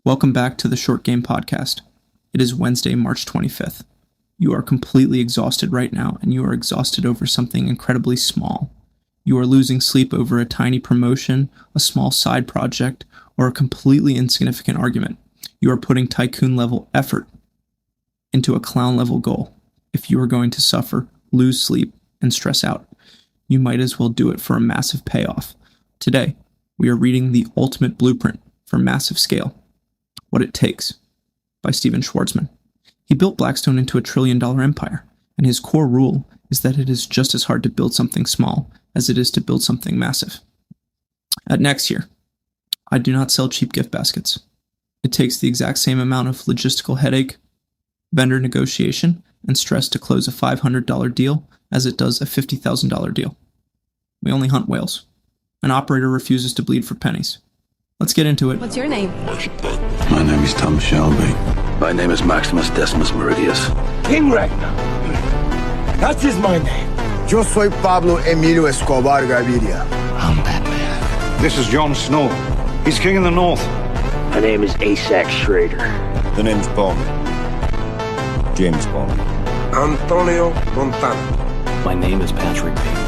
Welcome back to the Short Game Podcast. It is Wednesday, March 25th. You are completely exhausted right now, and you are exhausted over something incredibly small. You are losing sleep over a tiny promotion, a small side project, or a completely insignificant argument. You are putting tycoon-level effort into a clown-level goal. If you are going to suffer, lose sleep, and stress out, you might as well do it for a massive payoff. Today, we are reading The Ultimate Blueprint for Massive Scale: What It Takes by Stephen Schwarzman. He built Blackstone into a $1 trillion empire, and his core rule is that it is just as hard to build something small as it is to build something massive. At NexYear, I do not sell cheap gift baskets. It takes the exact same amount of logistical headache, vendor negotiation, and stress to close a $500 deal as it does a $50,000 deal. We only hunt whales. An operator refuses to bleed for pennies. Let's get into it. What's your name? My name is Tom Shelby. My name is Maximus Decimus Meridius. King Ragnar. That is my name. Yo soy Pablo Emilio Escobar Gaviria. I'm Batman. This is Jon Snow. He's king in the north. My name is Asax Schrader. The name's Bond. James Bond. Antonio Montana. My name is Patrick Bateman.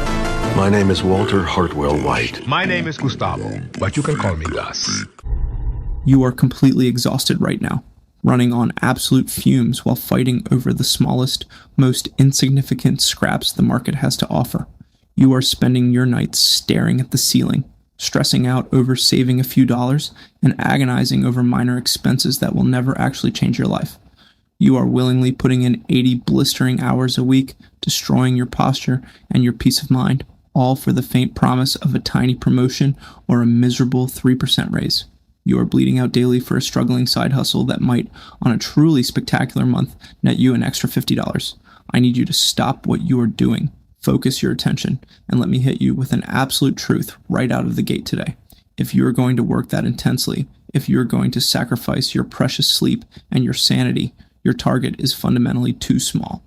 My name is Walter Hartwell White. My name is Gustavo, but you can call me Gus. You are completely exhausted right now, running on absolute fumes while fighting over the smallest, most insignificant scraps the market has to offer. You are spending your nights staring at the ceiling, stressing out over saving a few dollars, and agonizing over minor expenses that will never actually change your life. You are willingly putting in 80 blistering hours a week, destroying your posture and your peace of mind, all for the faint promise of a tiny promotion or a miserable 3% raise. You are bleeding out daily for a struggling side hustle that might, on a truly spectacular month, net you an extra $50. I need you to stop what you are doing, focus your attention, and let me hit you with an absolute truth right out of the gate today. If you are going to work that intensely, if you are going to sacrifice your precious sleep and your sanity, your target is fundamentally too small.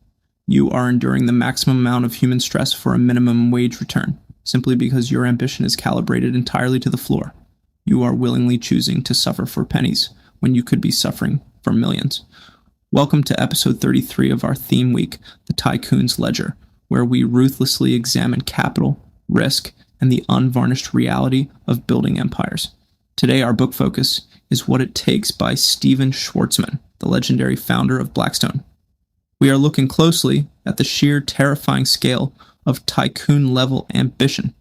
You are enduring the maximum amount of human stress for a minimum wage return, simply because your ambition is calibrated entirely to the floor. You are willingly choosing to suffer for pennies when you could be suffering for millions. Welcome to episode 33 of our theme week, The Tycoon's Ledger, where we ruthlessly examine capital, risk, and the unvarnished reality of building empires. Today, our book focus is What It Takes by Stephen Schwarzman, the legendary founder of Blackstone. We are looking closely at the sheer terrifying scale of tycoon-level ambition.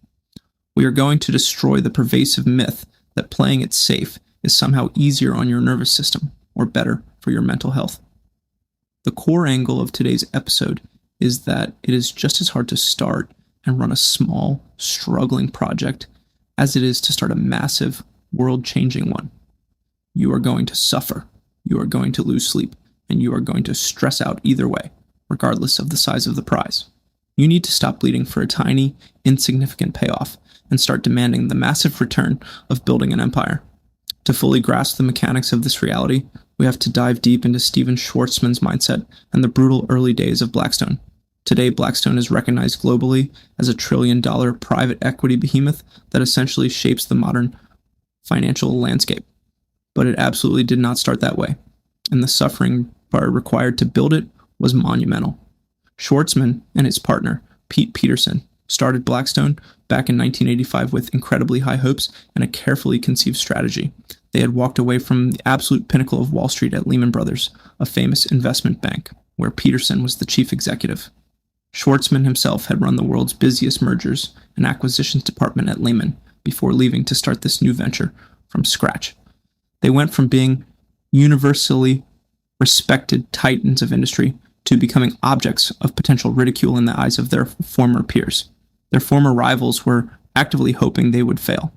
We are going to destroy the pervasive myth that playing it safe is somehow easier on your nervous system, or better for your mental health. The core angle of today's episode is that it is just as hard to start and run a small, struggling project as it is to start a massive, world-changing one. You are going to suffer, you are going to lose sleep, and you are going to stress out either way, regardless of the size of the prize. You need to stop bleeding for a tiny, insignificant payoff and start demanding the massive return of building an empire. To fully grasp the mechanics of this reality, we have to dive deep into Stephen Schwarzman's mindset and the brutal early days of Blackstone. Today, Blackstone is recognized globally as a $1 trillion private equity behemoth that essentially shapes the modern financial landscape. But it absolutely did not start that way, and the suffering required to build it was monumental. Schwarzman and his partner, Pete Peterson, started Blackstone back in 1985 with incredibly high hopes and a carefully conceived strategy. They had walked away from the absolute pinnacle of Wall Street at Lehman Brothers, a famous investment bank, where Peterson was the chief executive. Schwarzman himself had run the world's busiest mergers and acquisitions department at Lehman before leaving to start this new venture from scratch. They went from being universally respected titans of industry to becoming objects of potential ridicule in the eyes of their former peers. Their former rivals were actively hoping they would fail.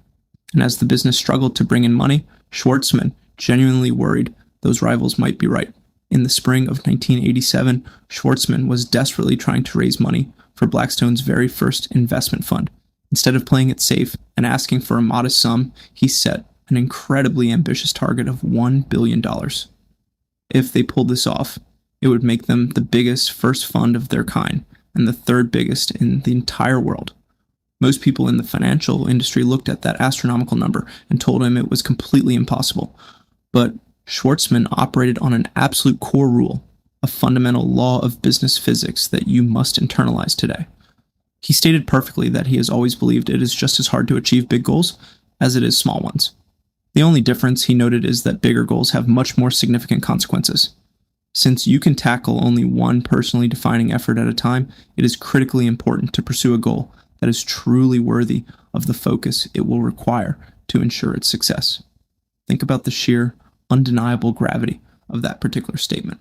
And as the business struggled to bring in money, Schwarzman genuinely worried those rivals might be right. In the spring of 1987, Schwarzman was desperately trying to raise money for Blackstone's very first investment fund. Instead of playing it safe and asking for a modest sum, he set an incredibly ambitious target of $1 billion. If they pulled this off, it would make them the biggest first fund of their kind and the third biggest in the entire world. Most people in the financial industry looked at that astronomical number and told him it was completely impossible. But Schwarzman operated on an absolute core rule, a fundamental law of business physics that you must internalize today. He stated perfectly that he has always believed it is just as hard to achieve big goals as it is small ones. The only difference, he noted, is that bigger goals have much more significant consequences. Since you can tackle only one personally defining effort at a time, it is critically important to pursue a goal that is truly worthy of the focus it will require to ensure its success. Think about the sheer, undeniable gravity of that particular statement.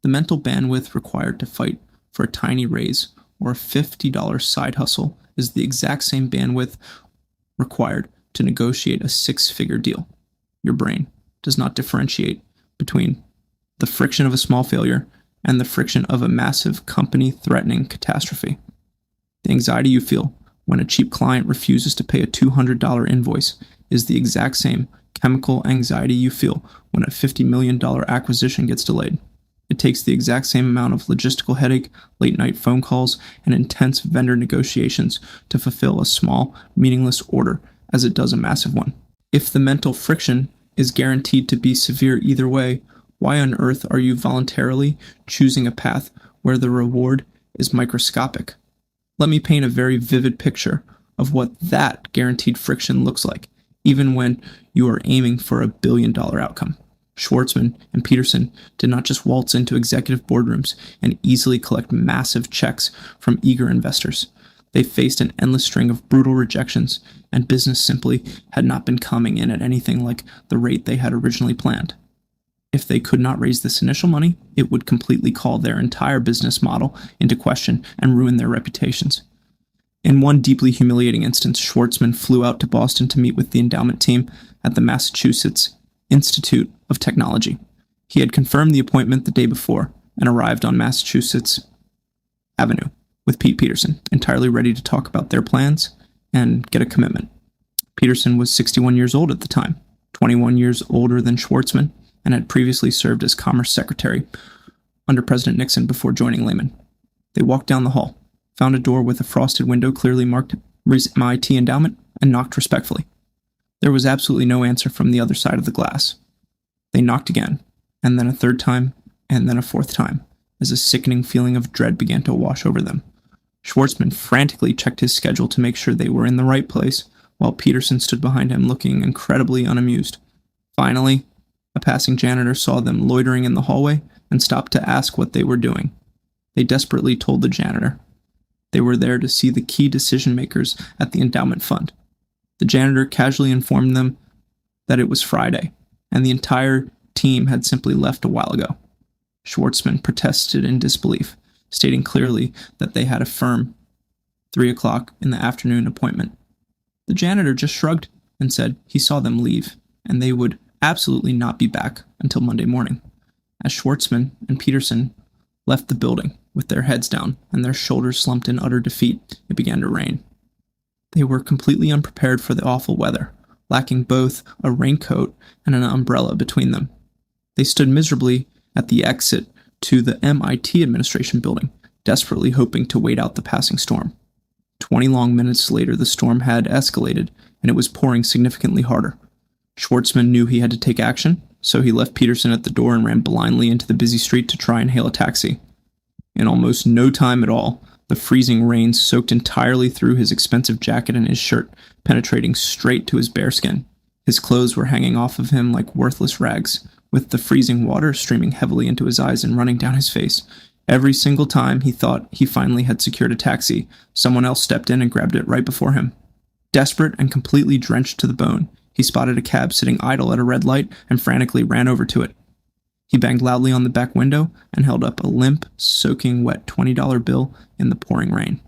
The mental bandwidth required to fight for a tiny raise or a $50 side hustle is the exact same bandwidth required to negotiate a six-figure deal. Your brain does not differentiate between the friction of a small failure and the friction of a massive company-threatening catastrophe. The anxiety you feel when a cheap client refuses to pay a $200 invoice is the exact same chemical anxiety you feel when a $50 million acquisition gets delayed. It takes the exact same amount of logistical headache, late-night phone calls, and intense vendor negotiations to fulfill a small, meaningless order as it does a massive one. If the mental friction is guaranteed to be severe either way, why on earth are you voluntarily choosing a path where the reward is microscopic? Let me paint a very vivid picture of what that guaranteed friction looks like, even when you are aiming for a billion-dollar outcome. Schwarzman and Peterson did not just waltz into executive boardrooms and easily collect massive checks from eager investors. They faced an endless string of brutal rejections, and business simply had not been coming in at anything like the rate they had originally planned. If they could not raise this initial money, it would completely call their entire business model into question and ruin their reputations. In one deeply humiliating instance, Schwarzman flew out to Boston to meet with the endowment team at the Massachusetts Institute of Technology. He had confirmed the appointment the day before and arrived on Massachusetts Avenue with Pete Peterson, entirely ready to talk about their plans and get a commitment. Peterson was 61 years old at the time, 21 years older than Schwarzman, and had previously served as Commerce Secretary under President Nixon before joining Lehman. They walked down the hall, found a door with a frosted window clearly marked MIT Endowment, and knocked respectfully. There was absolutely no answer from the other side of the glass. They knocked again, and then a third time, and then a fourth time, as a sickening feeling of dread began to wash over them. Schwarzman frantically checked his schedule to make sure they were in the right place, while Peterson stood behind him looking incredibly unamused. Finally, a passing janitor saw them loitering in the hallway and stopped to ask what they were doing. They desperately told the janitor they were there to see the key decision-makers at the endowment fund. The janitor casually informed them that it was Friday, and the entire team had simply left a while ago. Schwarzman protested in disbelief, stating clearly that they had a firm 3 o'clock in the afternoon appointment. The janitor just shrugged and said he saw them leave, and they would absolutely not be back until Monday morning. As Schwarzman and Peterson left the building with their heads down and their shoulders slumped in utter defeat, it began to rain. They were completely unprepared for the awful weather, lacking both a raincoat and an umbrella between them. They stood miserably at the exit to the MIT administration building, desperately hoping to wait out the passing storm. 20 long minutes later, the storm had escalated, and it was pouring significantly harder. Schwarzman knew he had to take action, so he left Peterson at the door and ran blindly into the busy street to try and hail a taxi. In almost no time at all, the freezing rain soaked entirely through his expensive jacket and his shirt, penetrating straight to his bare skin. His clothes were hanging off of him like worthless rags, with the freezing water streaming heavily into his eyes and running down his face. Every single time he thought he finally had secured a taxi, someone else stepped in and grabbed it right before him. Desperate and completely drenched to the bone, he spotted a cab sitting idle at a red light and frantically ran over to it. He banged loudly on the back window and held up a limp, soaking wet $20 bill in the pouring rain.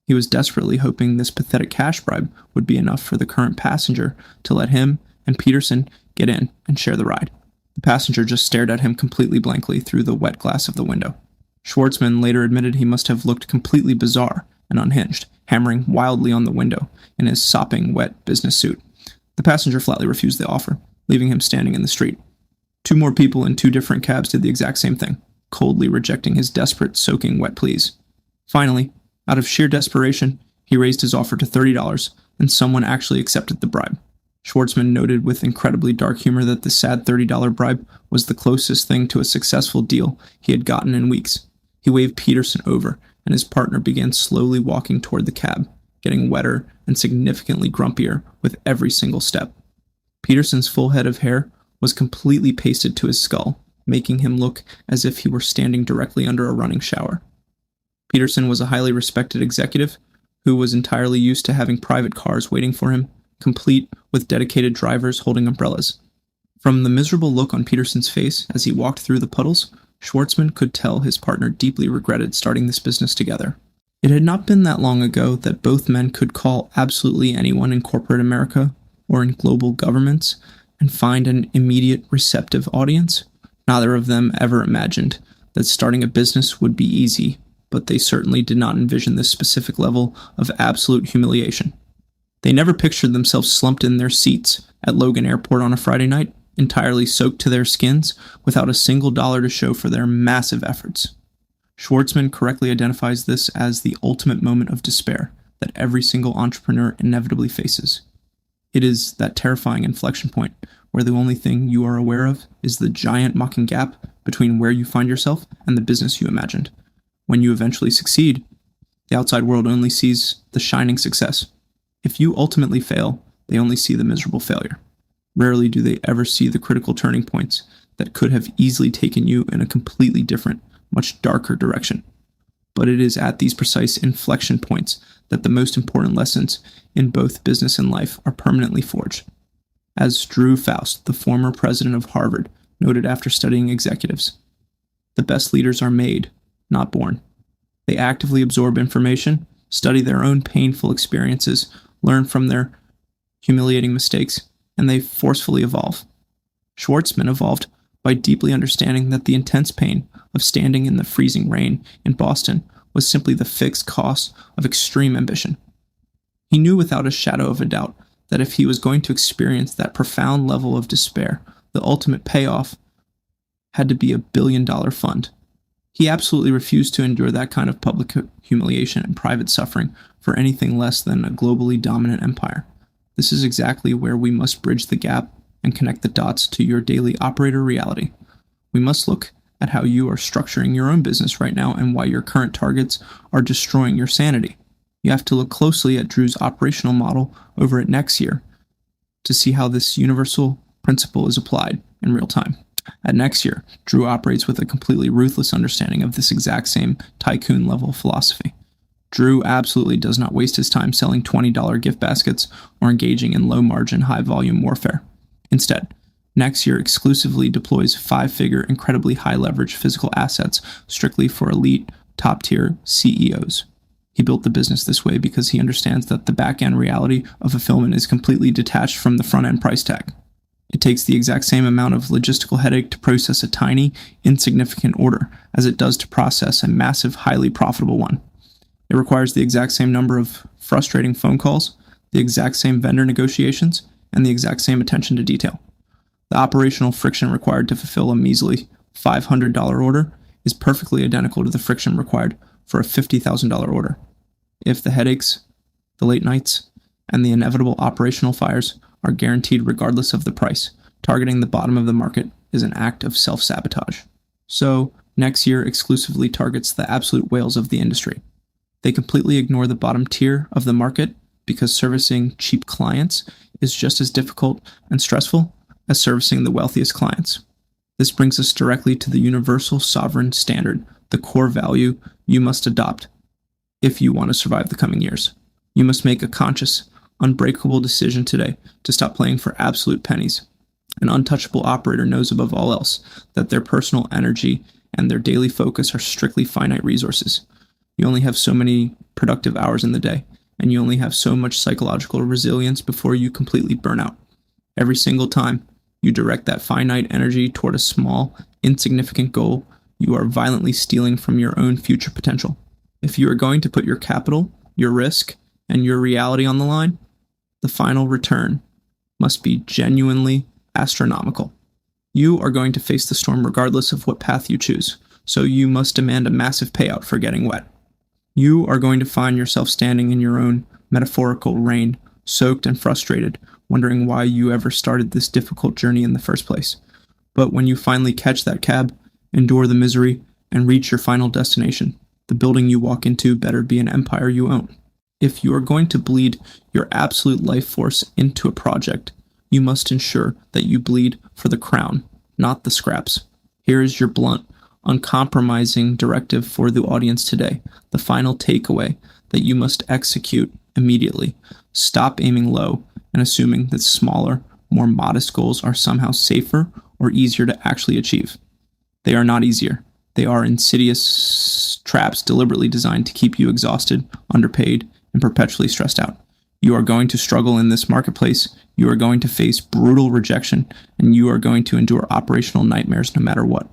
He was desperately hoping this pathetic cash bribe would be enough for the current passenger to let him and Peterson get in and share the ride. The passenger just stared at him completely blankly through the wet glass of the window. Schwarzman later admitted he must have looked completely bizarre and unhinged, hammering wildly on the window in his sopping wet business suit. The passenger flatly refused the offer, leaving him standing in the street. 2 more people in 2 different cabs did the exact same thing, coldly rejecting his desperate, soaking wet pleas. Finally, out of sheer desperation, he raised his offer to $30, and someone actually accepted the bribe. Schwarzman noted with incredibly dark humor that the sad $30 bribe was the closest thing to a successful deal he had gotten in weeks. He waved Peterson over, and his partner began slowly walking toward the cab, getting wetter and significantly grumpier with every single step. Peterson's full head of hair was completely pasted to his skull, making him look as if he were standing directly under a running shower. Peterson was a highly respected executive who was entirely used to having private cars waiting for him, complete with dedicated drivers holding umbrellas. From the miserable look on Peterson's face as he walked through the puddles, Schwarzman could tell his partner deeply regretted starting this business together. It had not been that long ago that both men could call absolutely anyone in corporate America or in global governments and find an immediate receptive audience. Neither of them ever imagined that starting a business would be easy, but they certainly did not envision this specific level of absolute humiliation. They never pictured themselves slumped in their seats at Logan Airport on a Friday night, entirely soaked to their skins, without a single dollar to show for their massive efforts. Schwarzman correctly identifies this as the ultimate moment of despair that every single entrepreneur inevitably faces. It is that terrifying inflection point where the only thing you are aware of is the giant mocking gap between where you find yourself and the business you imagined. When you eventually succeed, the outside world only sees the shining success. If you ultimately fail, they only see the miserable failure. Rarely do they ever see the critical turning points that could have easily taken you in a completely different, much darker direction. But it is at these precise inflection points that the most important lessons in both business and life are permanently forged. As Drew Faust, the former president of Harvard, noted after studying executives, the best leaders are made, not born. They actively absorb information, study their own painful experiences, learn from their humiliating mistakes, and they forcefully evolve. Schwarzman evolved by deeply understanding that the intense pain of standing in the freezing rain in Boston was simply the fixed cost of extreme ambition. He knew without a shadow of a doubt that if he was going to experience that profound level of despair, the ultimate payoff had to be $1 billion fund. He absolutely refused to endure that kind of public humiliation and private suffering for anything less than a globally dominant empire. This is exactly where we must bridge the gap and connect the dots to your daily operator reality. We must look at how you are structuring your own business right now and why your current targets are destroying your sanity. You have to look closely at Drew's operational model over at NexYear to see how this universal principle is applied in real time. At NexYear, Drew operates with a completely ruthless understanding of this exact same Tycoon-level philosophy. Drew absolutely does not waste his time selling $20 gift baskets or engaging in low-margin, high-volume warfare. Instead, NexYear exclusively deploys 5-figure, incredibly high-leverage physical assets strictly for elite, top-tier CEOs. He built the business this way because he understands that the back-end reality of fulfillment is completely detached from the front-end price tag. It takes the exact same amount of logistical headache to process a tiny, insignificant order as it does to process a massive, highly profitable one. It requires the exact same number of frustrating phone calls, the exact same vendor negotiations, and the exact same attention to detail. The operational friction required to fulfill a measly $500 order is perfectly identical to the friction required for a $50,000 order. If the headaches, the late nights, and the inevitable operational fires are guaranteed regardless of the price, targeting the bottom of the market is an act of self-sabotage. So, NexYear exclusively targets the absolute whales of the industry. They completely ignore the bottom tier of the market because servicing cheap clients is just as difficult and stressful as servicing the wealthiest clients. This brings us directly to the universal sovereign standard, the core value you must adopt if you want to survive the coming years. You must make a conscious, unbreakable decision today to stop playing for absolute pennies. An untouchable operator knows above all else that their personal energy and their daily focus are strictly finite resources. You only have so many productive hours in the day, and you only have so much psychological resilience before you completely burn out. Every single time you direct that finite energy toward a small, insignificant goal, you are violently stealing from your own future potential. If you are going to put your capital, your risk, and your reality on the line, the final return must be genuinely astronomical. You are going to face the storm regardless of what path you choose, so you must demand a massive payout for getting wet. You are going to find yourself standing in your own metaphorical rain, soaked and frustrated, wondering why you ever started this difficult journey in the first place. But when you finally catch that cab, endure the misery, and reach your final destination, the building you walk into better be an empire you own. If you are going to bleed your absolute life force into a project, you must ensure that you bleed for the crown, not the scraps. Here is your blunt, uncompromising directive for the audience today, the final takeaway that you must execute immediately. Stop aiming low and assuming that smaller, more modest goals are somehow safer or easier to actually achieve. They are not easier. They are insidious traps deliberately designed to keep you exhausted, underpaid, and perpetually stressed out. You are going to struggle in this marketplace, you are going to face brutal rejection, and you are going to endure operational nightmares no matter what.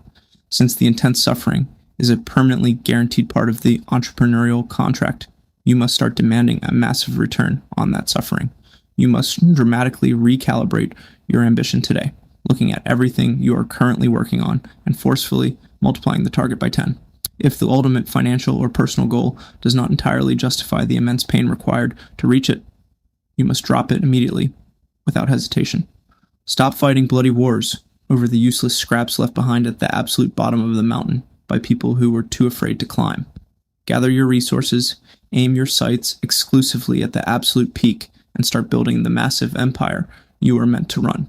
Since the intense suffering is a permanently guaranteed part of the entrepreneurial contract, you must start demanding a massive return on that suffering. You must dramatically recalibrate your ambition today, looking at everything you are currently working on and forcefully multiplying the target by 10. If the ultimate financial or personal goal does not entirely justify the immense pain required to reach it, you must drop it immediately, without hesitation. Stop fighting bloody wars over the useless scraps left behind at the absolute bottom of the mountain by people who were too afraid to climb. Gather your resources, aim your sights exclusively at the absolute peak, and start building the massive empire you are meant to run.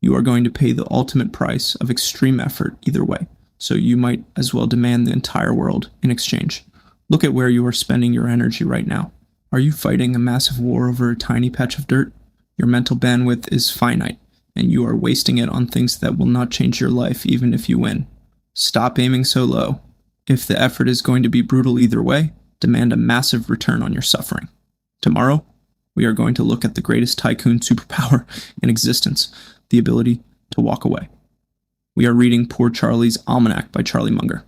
You are going to pay the ultimate price of extreme effort either way, so you might as well demand the entire world in exchange. Look at where you are spending your energy right now. Are you fighting a massive war over a tiny patch of dirt? Your mental bandwidth is finite, and you are wasting it on things that will not change your life even if you win. Stop aiming so low. If the effort is going to be brutal either way, demand a massive return on your suffering. Tomorrow, we are going to look at the greatest tycoon superpower in existence, the ability to walk away. We are reading Poor Charlie's Almanac by Charlie Munger.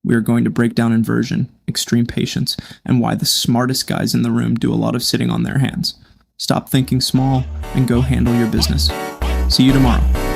We are going to break down inversion, extreme patience, and why the smartest guys in the room do a lot of sitting on their hands. Stop thinking small and go handle your business. See you tomorrow.